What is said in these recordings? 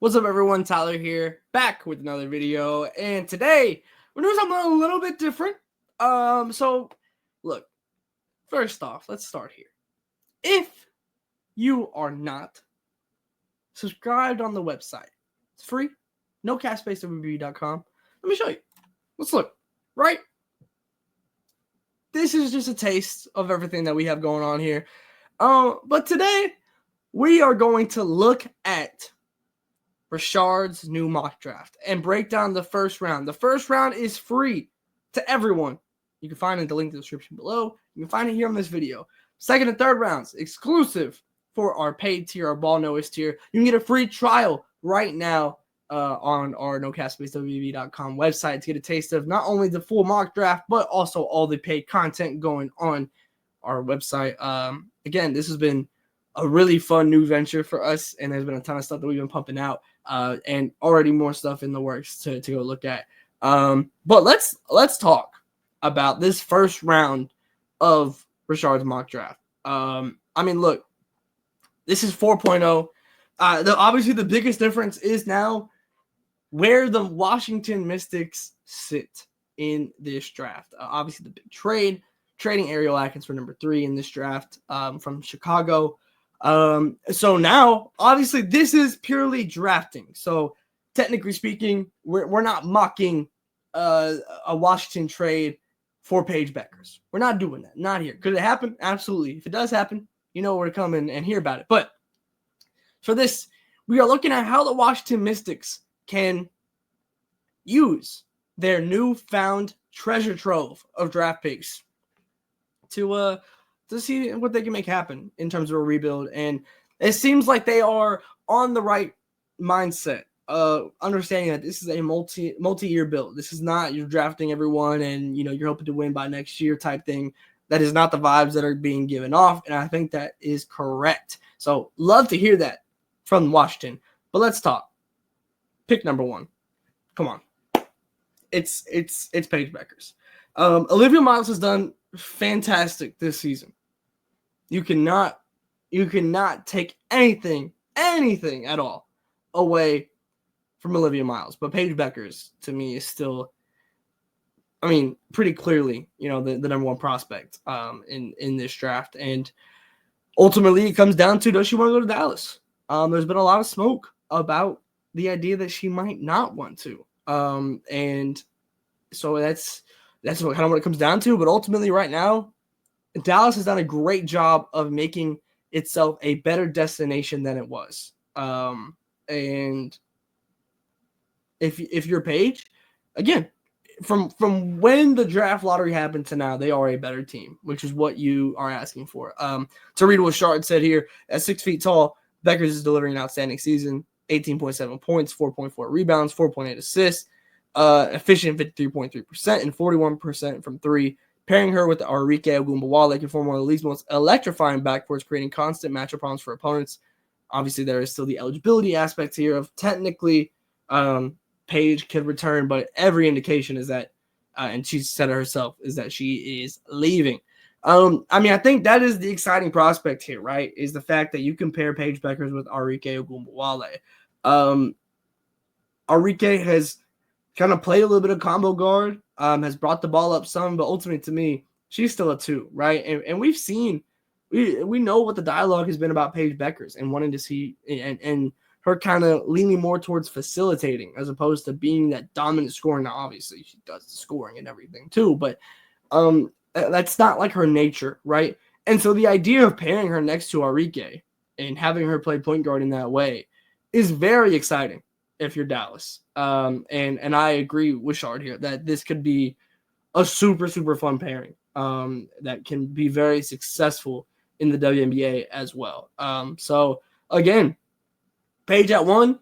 What's up, everyone? Tyler here, back with another video, and today we're doing something a little bit different. So look, first off, let's start here. If you are not subscribed on the website, it's free, nocapspacewb.com. Let me show you. Let's look, right? This is just a taste of everything that we have going on here. But today we are going to look at Rashard's new mock draft and break down the first round. The first round is free to everyone. You can find it in the link in the description below. You can find it here on this video. Second and third rounds, exclusive for our paid tier, our ball knowers tier. You can get a free trial right now on our nocapspacewb.com website to get a taste of not only the full mock draft, but also all the paid content going on our website. Again, this has been a really fun new venture for us, and there's been a ton of stuff that we've been pumping out. And already more stuff in the works to go look at. But let's talk about this first round of Rashard's mock draft. I mean, look, this is 4.0. Obviously, the biggest difference is now where the Washington Mystics sit in this draft. Obviously, the big trading Ariel Atkins for number 3 in this draft from Chicago. So now, obviously, this is purely drafting. So technically speaking, we're not mocking a Washington trade for Paige Bueckers. We're not doing that. Not here. Could it happen? Absolutely. If it does happen, you know where to come and hear about it. But for this, we are looking at how the Washington Mystics can use their newfound treasure trove of draft picks to see what they can make happen in terms of a rebuild. And it seems like they are on the right mindset, understanding that this is a multi-year build. This is not you're drafting everyone and you're hoping to win by next year type thing. That is not the vibes that are being given off, and I think that is correct. So love to hear that from Washington. But let's talk. Pick number 1. Come on. It's Paige Bueckers. Olivia Miles has done fantastic this season. You cannot take anything at all away from Olivia Miles. But Paige Bueckers, to me, is still, pretty clearly, the number 1 prospect in this draft. And ultimately, it comes down to, does she want to go to Dallas? There's been a lot of smoke about the idea that she might not want to. And so that's kind of what it comes down to. But ultimately, right now, Dallas has done a great job of making itself a better destination than it was. And if you're Paige, again, from when the draft lottery happened to now, they are a better team, which is what you are asking for. To read what Shard said here, at 6 feet tall, Bueckers is delivering an outstanding season, 18.7 points, 4.4 rebounds, 4.8 assists, efficient 53.3% and 41% from 3. Pairing her with Arike Ogunbowale can form one of the league's most electrifying backcourts, creating constant matchup problems for opponents. Obviously, there is still the eligibility aspect here of technically Paige could return, but every indication is that, and she said it herself, is that she is leaving. I think that is the exciting prospect here, right? Is the fact that you compare Paige Bueckers with Arike Ogunbowale. Arike has kind of played a little bit of combo guard, has brought the ball up some, but ultimately to me, she's still a 2, right? And we've seen, we know what the dialogue has been about Paige Bueckers and wanting to see and her kind of leaning more towards facilitating as opposed to being that dominant scorer. Now, obviously, she does the scoring and everything too, but that's not like her nature, right? And so the idea of pairing her next to Arike and having her play point guard in that way is very exciting if you're Dallas. And I agree with Shard here that this could be a super, super fun pairing that can be very successful in the WNBA as well. So, again, Paige at 1,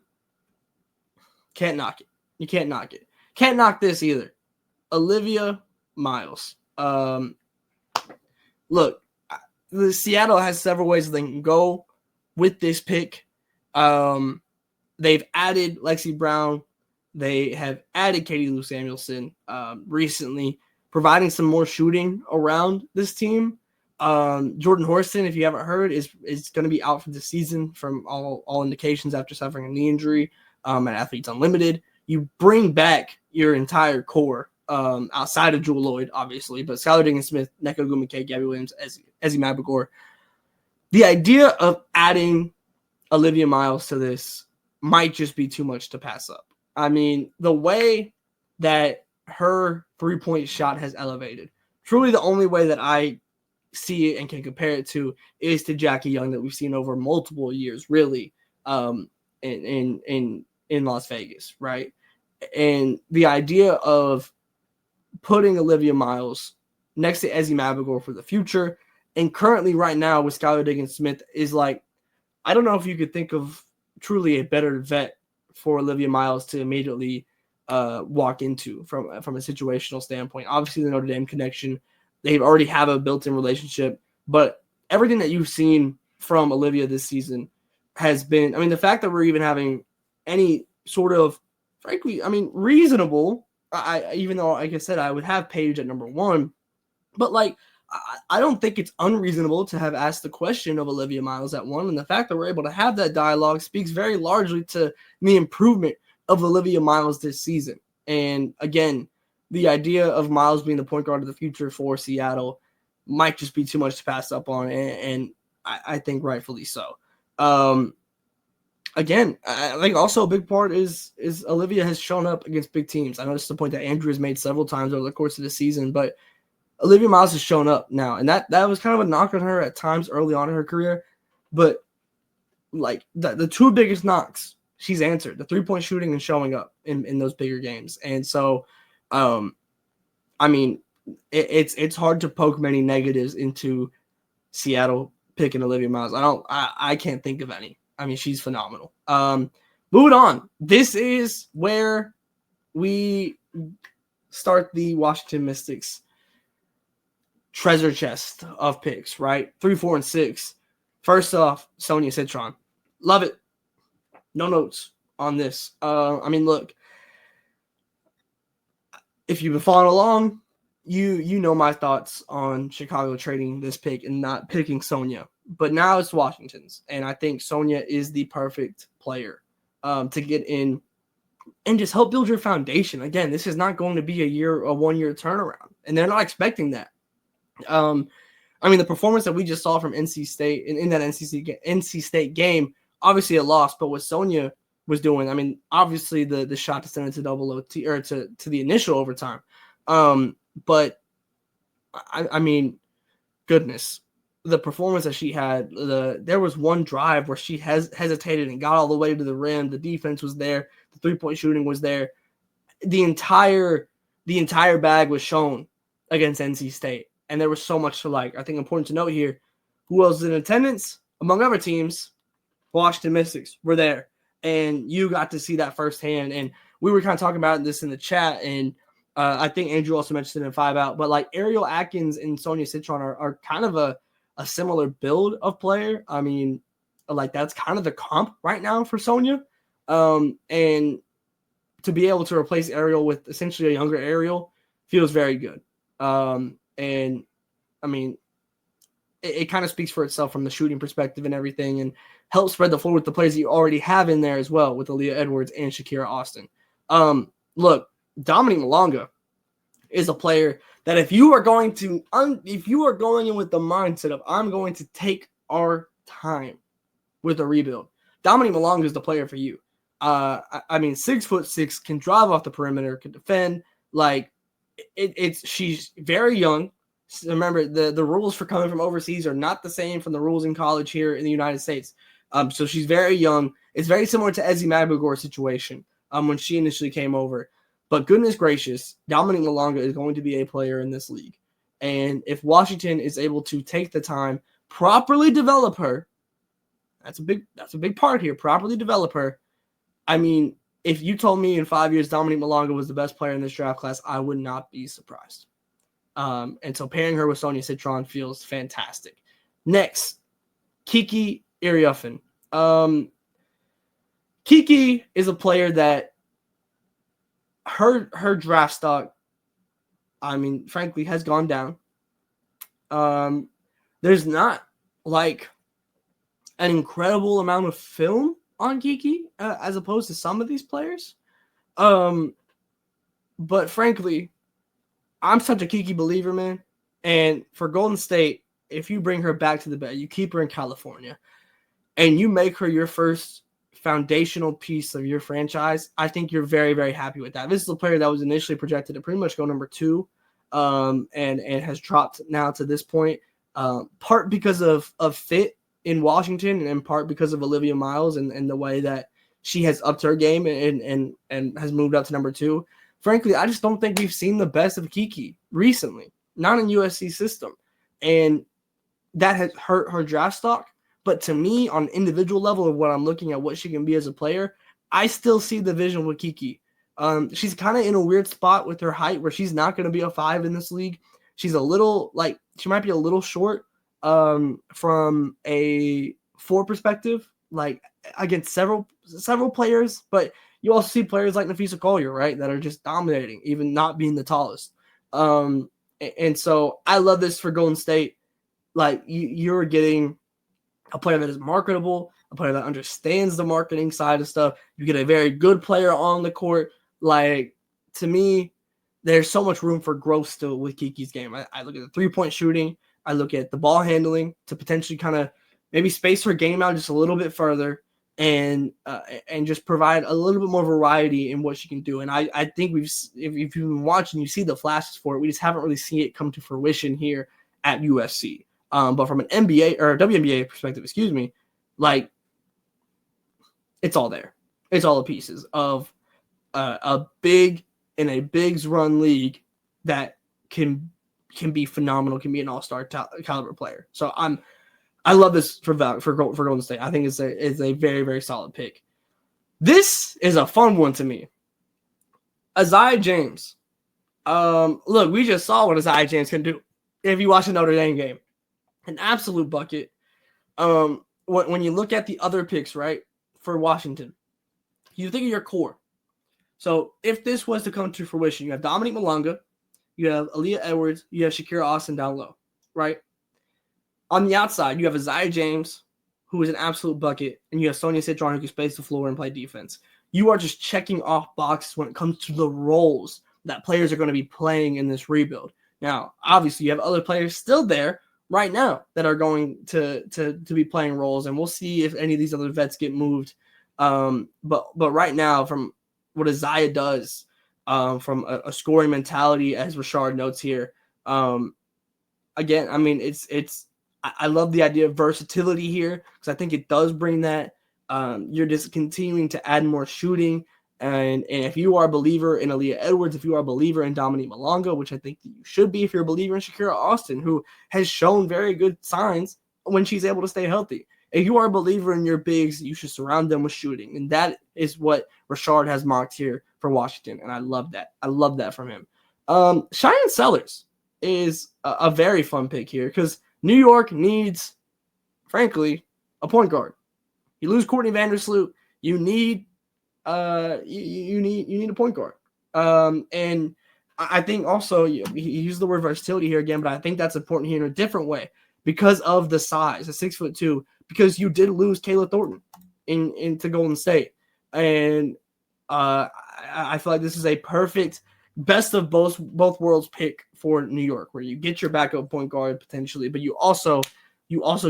can't knock it. You can't knock it. Can't knock this either. Olivia Miles. Look, the Seattle has several ways they can go with this pick. They've added Lexi Brown. They have added Katie Lou Samuelson recently, providing some more shooting around this team. Jordan Horston, if you haven't heard, is going to be out for the season from all indications after suffering a knee injury. at Athletes Unlimited. You bring back your entire core outside of Jewel Lloyd, obviously, but Skylar Diggins-Smith, Nneka Ogwumike, Gabby Williams, Ezzy Mabagor. The idea of adding Olivia Miles to this might just be too much to pass up. I mean, the way that her three-point shot has elevated, truly the only way that I see it and can compare it to is to Jackie Young that we've seen over multiple years, really, in Las Vegas, right? And the idea of putting Olivia Miles next to Ezzy Mabagor for the future, and currently right now with Skylar Diggins-Smith is like, I don't know if you could think of truly a better vet for Olivia Miles to immediately walk into from a situational standpoint. Obviously, the Notre Dame connection, they already have a built-in relationship, but everything that you've seen from Olivia this season has been, I mean, the fact that we're even having any sort of, frankly, I mean, reasonable, even though, like I said, I would have Paige at number one, but like, I don't think it's unreasonable to have asked the question of Olivia Miles at one, and the fact that we're able to have that dialogue speaks very largely to the improvement of Olivia Miles this season. And again, the idea of Miles being the point guard of the future for Seattle might just be too much to pass up on, and I think rightfully so. Again, I think also a big part is Olivia has shown up against big teams. I know this is a point that Andrew has made several times over the course of the season, but Olivia Miles has shown up now, and that was kind of a knock on her at times early on in her career, but like the two biggest knocks she's answered: the 3-point shooting and showing up in those bigger games. And so, I mean, it's hard to poke many negatives into Seattle picking Olivia Miles. I can't think of any. I mean, she's phenomenal. Moving on. This is where we start the Washington Mystics treasure chest of picks, right? 3, 4, and 6. First off, Sonia Citron. Love it. No notes on this. I mean, look, if you've been following along, you know my thoughts on Chicago trading this pick and not picking Sonia. But now it's Washington's, and I think Sonia is the perfect player to get in and just help build your foundation. Again, this is not going to be a 1 year turnaround, and they're not expecting that. I mean, the performance that we just saw from NC State in that NC State game, obviously a loss, but what Sonia was doing, I mean, obviously the shot to send it to double OT or to the initial overtime. But I mean, goodness, the performance that she had, there was one drive where she hesitated and got all the way to the rim. The defense was there. The 3-point shooting was there. The entire bag was shown against NC State. And there was so much to like. I think important to note here, who else is in attendance? Among other teams, Washington Mystics were there. And you got to see that firsthand. And we were kind of talking about this in the chat. And I think Andrew also mentioned it in 5 Out. But like Ariel Atkins and Sonia Citron are kind of a similar build of player. I mean, like that's kind of the comp right now for Sonia. And to be able to replace Ariel with essentially a younger Ariel feels very good. And I mean, it kind of speaks for itself from the shooting perspective and everything, and helps spread the floor with the players that you already have in there as well with Aaliyah Edwards and Shakira Austin. Look, Dominique Malonga is a player that if you are going in with the mindset of I'm going to take our time with a rebuild, Dominique Malonga is the player for you. I mean, 6'6", can drive off the perimeter, can defend. Like she's very young. Remember, the rules for coming from overseas are not the same from the rules in college here in the United States. So she's very young. It's very similar to Ezzy Mabagor's situation when she initially came over. But goodness gracious, Dominique Malonga is going to be a player in this league. And if Washington is able to take the time, properly develop her, that's a big part here, properly develop her. I mean, if you told me in 5 years Dominique Malonga was the best player in this draft class, I would not be surprised. And so pairing her with Sonia Citron feels fantastic. Next, Kiki Iriafen. Kiki is a player that her draft stock, I mean, frankly, has gone down. There's not like an incredible amount of film on Kiki as opposed to some of these players. But frankly, I'm such a Kiki believer, man. And for Golden State, if you bring her back to the Bay, you keep her in California, and you make her your first foundational piece of your franchise, I think you're very, very happy with that. This is a player that was initially projected to pretty much go number 2, and has dropped now to this point, part because of fit in Washington, and in part because of Olivia Miles and the way that she has upped her game and has moved up to number 2. Frankly, I just don't think we've seen the best of Kiki recently, not in USC system. And that has hurt her draft stock. But to me, on an individual level of what I'm looking at, what she can be as a player, I still see the vision with Kiki. She's kind of in a weird spot with her height where she's not going to be a 5 in this league. She's a little, she might be a little short from a 4 perspective, against several players. But you also see players like Nafisa Collier, right, that are just dominating, even not being the tallest. And so I love this for Golden State. You're getting a player that is marketable, a player that understands the marketing side of stuff. You get a very good player on the court. To me, there's so much room for growth still with Kiki's game. I look at the 3-point shooting. I look at the ball handling to potentially kind of maybe space her game out just a little bit further and just provide a little bit more variety in what she can do. And I think if you've been watching, you see the flashes for it. We just haven't really seen it come to fruition here at USC. But from an NBA or WNBA perspective, it's all there. It's all the pieces of a big in a bigs run league that can be phenomenal, can be an all-star caliber player. So I love this for Golden State. I think it's a very, very solid pick. This is a fun one to me. Aziaha James. Look, we just saw what Aziaha James can do if you watch the Notre Dame game. An absolute bucket. When you look at the other picks, right, for Washington, you think of your core. So if this was to come to fruition, you have Dominique Malonga, you have Aaliyah Edwards, you have Shakira Austin down low, right? On the outside, you have Aziaha James, who is an absolute bucket, and you have Sonia Citron, who can space the floor and play defense. You are just checking off boxes when it comes to the roles that players are going to be playing in this rebuild. Now, obviously, you have other players still there right now that are going to be playing roles, and we'll see if any of these other vets get moved. But right now, from what Aziaha does, from a scoring mentality, as Rashard notes here, again, I mean, I love the idea of versatility here because I think it does bring that. You're just continuing to add more shooting. And if you are a believer in Aaliyah Edwards, if you are a believer in Dominique Malonga, which I think that you should be if you're a believer in Shakira Austin, who has shown very good signs when she's able to stay healthy. If you are a believer in your bigs, you should surround them with shooting. And that is what Rashard has mocked here for Washington. And I love that. I love that from him. Shyanne Sellers is a very fun pick here because New York needs, frankly, a point guard. You lose Courtney Vandersloot, you need you need a point guard. And I think also he used the word versatility here again, but I think that's important here in a different way because of the size, the 6'2", because you did lose Kayla Thornton into Golden State. And I feel like this is a perfect best of both worlds pick for New York, where you get your backup point guard potentially, but you also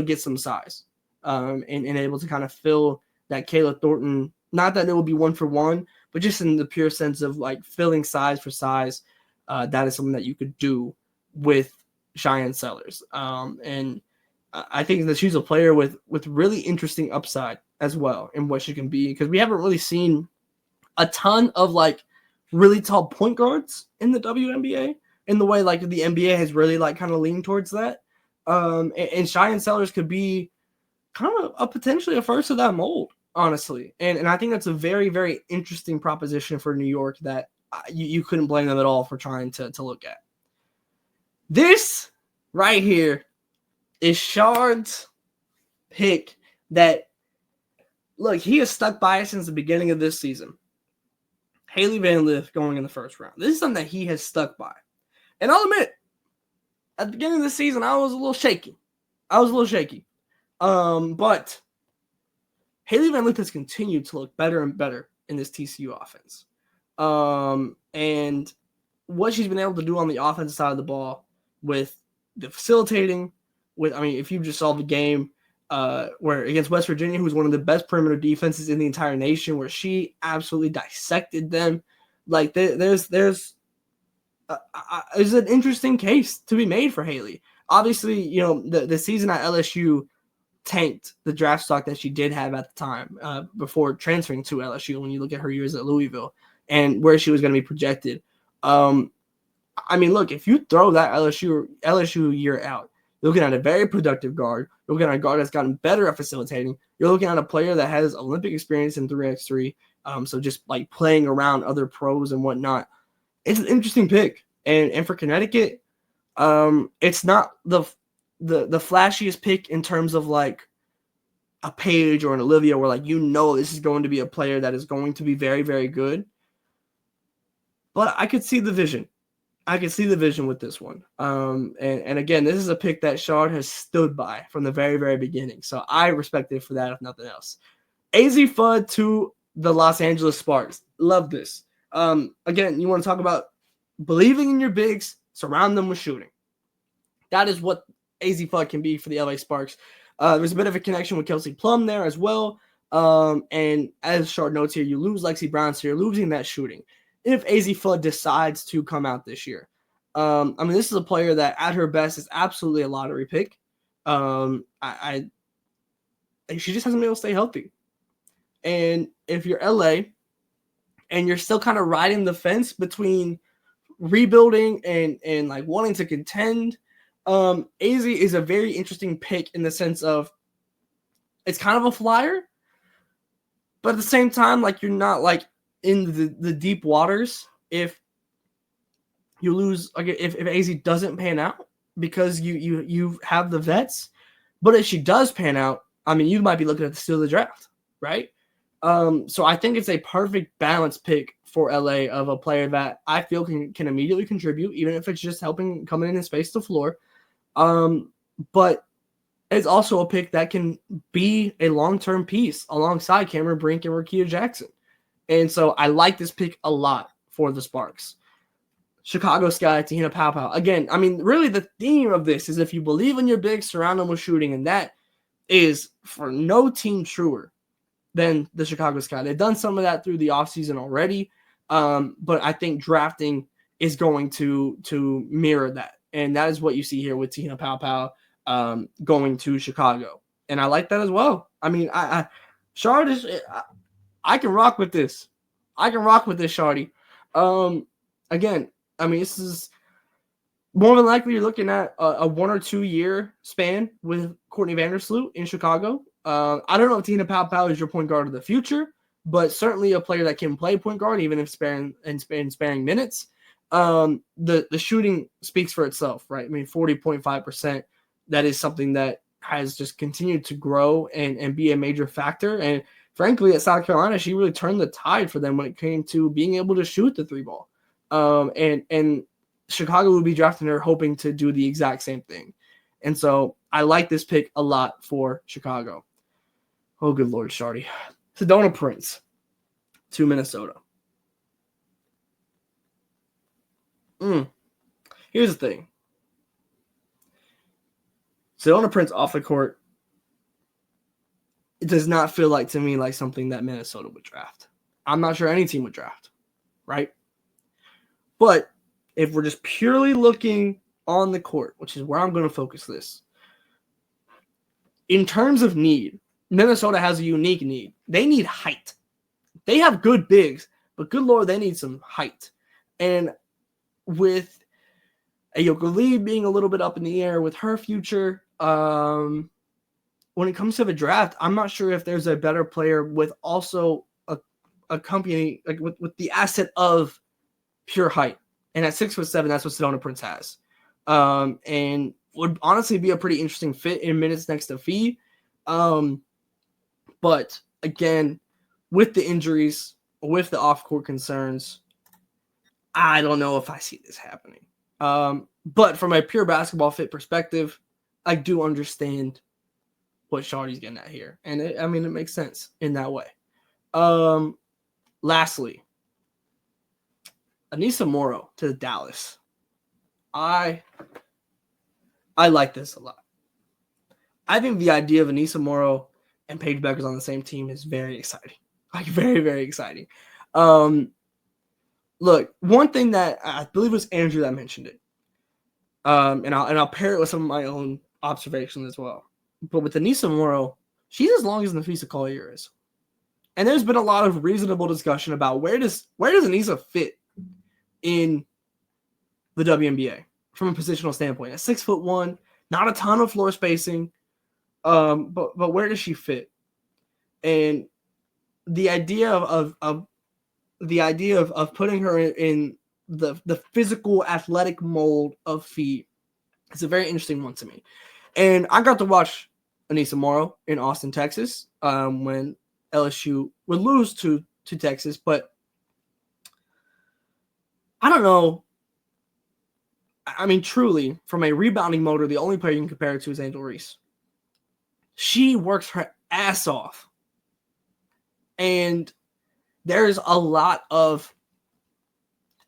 get some size and able to kind of fill that Kayla Thornton. Not that it will be 1-for-1, but just in the pure sense of filling size for size. That is something that you could do with Shyanne Sellers. And I think that she's a player with really interesting upside as well in what she can be, because we haven't really seen a ton of really tall point guards in the WNBA in the way the NBA has really kind of leaned towards that. And Shyanne Sellers could be kind of potentially a first of that mold, honestly. And I think that's a very, very interesting proposition for New York that you couldn't blame them at all for trying to look at. This right here is Shard's pick that, look, he has stuck by it since the beginning of this season. Hailey Van Lith going in the first round. This is something that he has stuck by. And I'll admit, at the beginning of the season, I was a little shaky. But Hailey Van Lith has continued to look better and better in this TCU offense. And what she's been able to do on the offensive side of the ball with the facilitating, if you just saw the game where against West Virginia, who's one of the best perimeter defenses in the entire nation, where she absolutely dissected them. Like there's an interesting case to be made for Hailey. Obviously, the season at LSU tanked the draft stock that she did have at the time before transferring to LSU. When you look at her years at Louisville and where she was going to be projected, look, if you throw that LSU year out, you're looking at a very productive guard. You're looking at a guard that's gotten better at facilitating. You're looking at a player that has Olympic experience in 3x3. So just like playing around other pros and whatnot. It's an interesting pick. And for Connecticut, it's not the flashiest pick in terms of like a Paige or an Olivia where like this is going to be a player that is going to be very, very good. But I could see the vision. I can see the vision with this one. And again, this is a pick that Shard has stood by from the very, very beginning. So I respect it for that, if nothing else. Azzi Fudd to the Los Angeles Sparks. Love this. Again, you want to talk about believing in your bigs, surround them with shooting. That is what Azzi Fudd can be for the LA Sparks. There's a bit of a connection with Kelsey Plum there as well. And as Shard notes here, you lose Lexi Brown, so you're losing that shooting. If Azzi Fudd decides to come out this year. This is a player that at her best is absolutely a lottery pick. She just hasn't been able to stay healthy. And if you're LA and you're still kind of riding the fence between rebuilding and like wanting to contend, Azzi is a very interesting pick in the sense of it's kind of a flyer, but at the same time, like you're not like in the deep waters if you lose, like if Azzi doesn't pan out, because you have the vets. But if she does pan out, you might be looking at the steal of the draft, right? So I think it's a perfect balance pick for LA of a player that I feel can immediately contribute, even if it's just helping coming in and space the floor. But it's also a pick that can be a long-term piece alongside Cameron Brink and Rakia Jackson. And so I like this pick a lot for the Sparks. Chicago Sky, Te-Hina Paopao. Again, really the theme of this is if you believe in your bigs, surround them with shooting. And that is for no team truer than the Chicago Sky. They've done some of that through the offseason already. But I think drafting is going to mirror that. And that is what you see here with Te-Hina Paopao going to Chicago. And I like that as well. Shard is... I can rock with this. Shardy. Again, this is more than likely you're looking at a 1 or 2 year span with Courtney Vandersloot in Chicago. I don't know if Te-Hina Paopao is your point guard of the future, but certainly a player that can play point guard, even if sparing minutes. The shooting speaks for itself, right? 40.5%. That is something that has just continued to grow and be a major factor. And frankly, at South Carolina, she really turned the tide for them when it came to being able to shoot the three ball. And Chicago will be drafting her hoping to do the exact same thing. And so I like this pick a lot for Chicago. Oh, good Lord, Shardy. Sedona Prince to Minnesota. Here's the thing. Sedona Prince off the court, it does not feel like to me like something that Minnesota would draft. I'm not sure any team would draft, right? But if we're just purely looking on the court, which is where I'm going to focus this, in terms of need, Minnesota has a unique need. They need height. They have good bigs, but good Lord, they need some height. And with Ayoka Lee being a little bit up in the air with her future, when it comes to the draft, I'm not sure if there's a better player with also a company like with the asset of pure height. And at 6'7", that's what Sedona Prince has. And would honestly be a pretty interesting fit in minutes next to Fee. But again, with the injuries, with the off-court concerns, I don't know if I see this happening. But from a pure basketball fit perspective, I do understand what Shardy's getting at here. And it makes sense in that way. Lastly, Aneesa Morrow to Dallas. I like this a lot. I think the idea of Aneesa Morrow and Paige Bueckers on the same team is very exciting. Like, very, very exciting. Look, one thing that I believe it was Andrew that mentioned it. And I'll pair it with some of my own observations as well. But with Aneesa Morrow, she's as long as Napheesa Collier is. And there's been a lot of reasonable discussion about where does Aneesa fit in the WNBA from a positional standpoint. At 6'1", not a ton of floor spacing, but where does she fit? And the idea of putting her in the physical athletic mold of feet is a very interesting one to me. And I got to watch Aneesa Morrow in Austin, Texas, when LSU would lose to Texas, but I don't know. I mean, truly, from a rebounding motor, the only player you can compare it to is Angel Reese. She works her ass off. And there's a lot of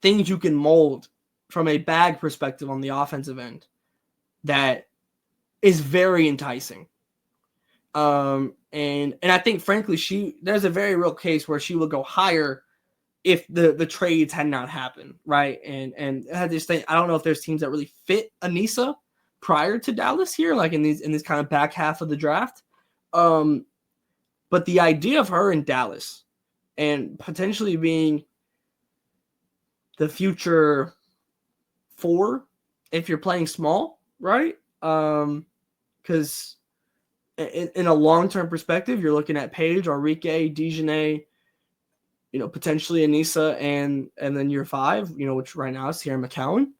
things you can mold from a bag perspective on the offensive end that is very enticing. And I think, frankly, there's a very real case where she will go higher if the trades had not happened, right? And I had this thing. I don't know if there's teams that really fit Aneesa prior to Dallas here, like in this kind of back half of the draft. But the idea of her in Dallas and potentially being the future 4 if you're playing small, right? Because in a long-term perspective, you're looking at Paige, Arike, Dejanay, potentially Aneesa, and then year 5, which right now is Sierra McCowan.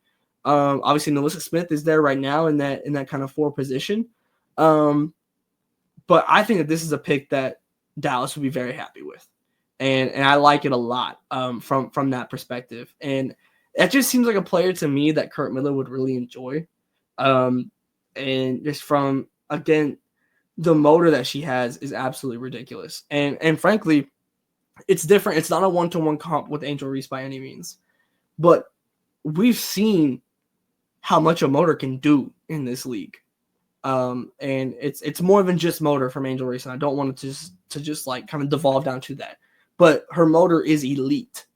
Obviously, Melissa Smith is there right now in that kind of 4 position. But I think that this is a pick that Dallas would be very happy with, and I like it a lot from that perspective. And it just seems like a player to me that Kurt Miller would really enjoy. And just from, again, the motor that she has is absolutely ridiculous. And frankly, it's different. It's not a one-to-one comp with Angel Reese by any means, but we've seen how much a motor can do in this league. And it's more than just motor from Angel Reese, and I don't want it to just like kind of devolve down to that. But her motor is elite,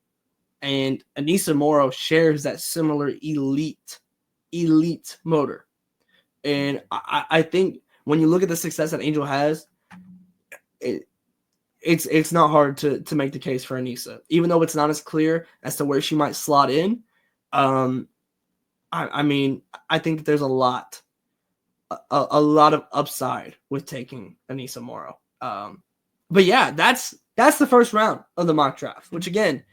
and Aneesa Morrow shares that similar elite motor. And I think when you look at the success that Angel has, it's not hard to make the case for Aneesa, even though it's not as clear as to where she might slot in. I mean, I think there's a lot of upside with taking Aneesa Morrow. But yeah, that's the first round of the mock draft, which again,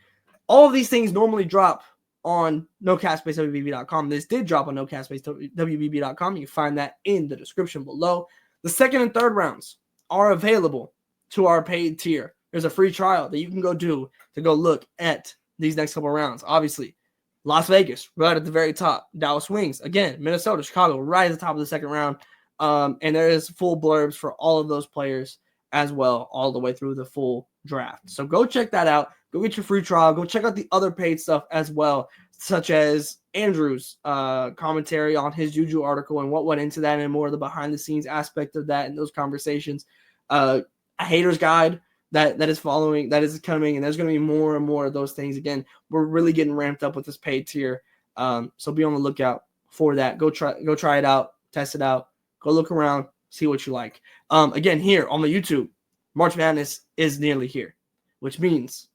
all of these things normally drop on NoCapSpaceWBB.com. This did drop on NoCapSpaceWBB.com. You can find that in the description below. The second and third rounds are available to our paid tier. There's a free trial that you can go do to go look at these next couple rounds. Obviously, Las Vegas, right at the very top. Dallas Wings, again, Minnesota, Chicago, right at the top of the second round. And there is full blurbs for all of those players as well, all the way through the full draft. So go check that out. Go get your free trial. Go check out the other paid stuff as well, such as Andrew's commentary on his Juju article and what went into that and more of the behind-the-scenes aspect of that and those conversations. A hater's guide that is coming, and there's going to be more and more of those things. Again, we're really getting ramped up with this paid tier, so be on the lookout for that. Go try it out, test it out, go look around, see what you like. Again, here on the YouTube, March Madness is nearly here, which means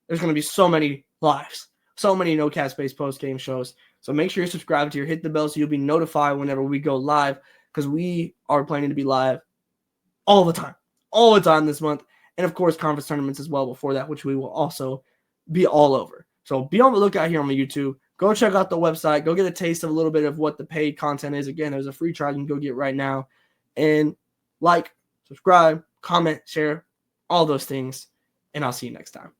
there's going to be so many lives, so many no-cap-based post-game shows. So make sure you're subscribed here, hit the bell so you'll be notified whenever we go live, because we are planning to be live all the time this month. And, of course, conference tournaments as well before that, which we will also be all over. So be on the lookout here on the YouTube. Go check out the website. Go get a taste of a little bit of what the paid content is. Again, there's a free trial you can go get right now. And like, subscribe, comment, share, all those things. And I'll see you next time.